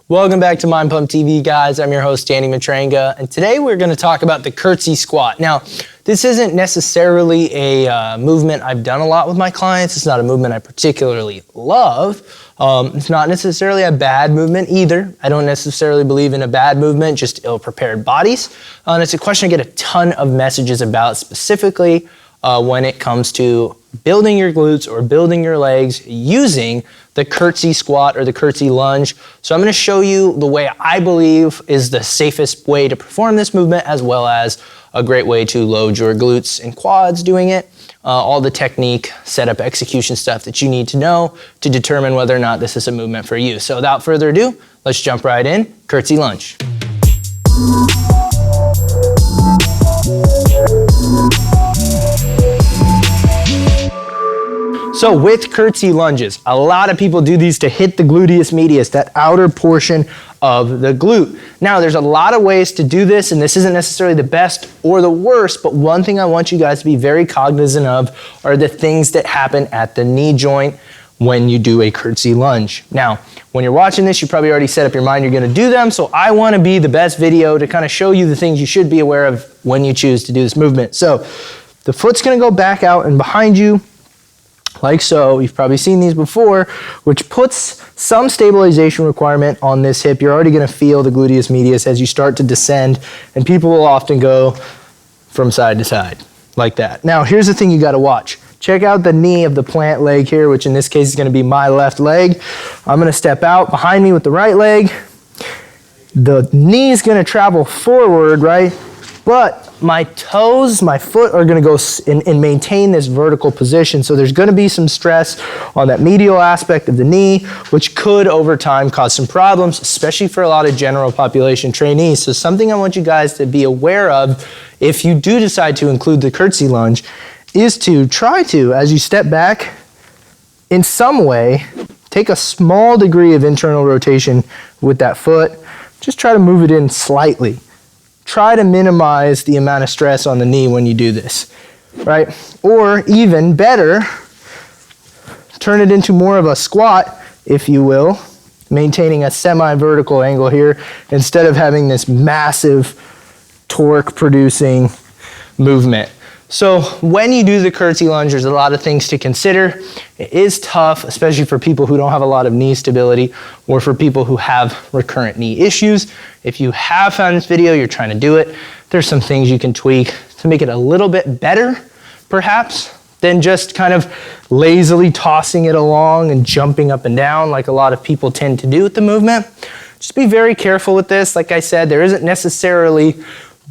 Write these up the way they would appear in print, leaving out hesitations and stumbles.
Welcome back to Mind Pump TV, guys. I'm your host, Danny Matranga, and today we're going to talk about the curtsy squat. Now, this isn't necessarily a movement I've done a lot with my clients. It's not a movement I particularly love. It's not necessarily a bad movement either. I don't necessarily believe in a bad movement, just ill-prepared bodies. And it's a question I get a ton of messages about, specifically when it comes to building your glutes or building your legs using the curtsy squat or the curtsy lunge. So I'm going to show you the way I believe is the safest way to perform this movement, as well as a great way to load your glutes and quads doing it. All the technique, setup, execution stuff that you need to know to determine whether or not this is a movement for you. So without further ado, let's jump right in. Curtsy lunge. So with curtsy lunges, a lot of people do these to hit the gluteus medius, that outer portion of the glute. Now, there's a lot of ways to do this, and this isn't necessarily the best or the worst, but one thing I want you guys to be very cognizant of are the things that happen at the knee joint when you do a curtsy lunge. Now, when you're watching this, you probably already set up your mind you're gonna do them, so I wanna be the best video to kind of show you the things you should be aware of when you choose to do this movement. So, the foot's gonna go back out and behind you, like so. You've probably seen these before, which puts some stabilization requirement on this hip. You're already going to feel the gluteus medius as you start to descend, and people will often go from side to side like that. Now, here's the thing you got to watch. Check out the knee of the plant leg here, which in this case is going to be my left leg. I'm going to step out behind me with the right leg. The knee is going to travel forward, right? But my toes, my foot are going to go and maintain this vertical position. So there's going to be some stress on that medial aspect of the knee, which could over time cause some problems, especially for a lot of general population trainees. So something I want you guys to be aware of if you do decide to include the curtsy lunge is to try to, as you step back, in some way, take a small degree of internal rotation with that foot. Just try to move it in slightly. Try to minimize the amount of stress on the knee when you do this, right? Or even better, turn it into more of a squat, if you will, maintaining a semi-vertical angle here instead of having this massive torque-producing movement. So when you do the curtsy lunge, there's a lot of things to consider. It is tough, especially for people who don't have a lot of knee stability or for people who have recurrent knee issues. If you have found this video, you're trying to do it, there's some things you can tweak to make it a little bit better, perhaps, than just kind of lazily tossing it along and jumping up and down like a lot of people tend to do with the movement. Just be very careful with this. Like I said, there isn't necessarily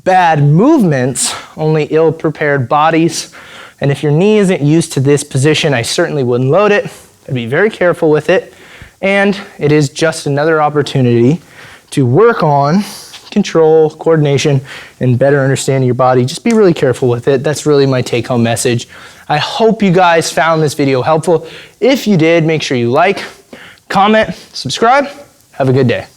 bad movements, only ill-prepared bodies. And if your knee isn't used to this position, I certainly wouldn't load it. I'd be very careful with it. And it is just another opportunity to work on control, coordination, and better understanding your body. Just be really careful with it. That's really my take-home message. I hope you guys found this video helpful. If you did, make sure you like, comment, subscribe. Have a good day.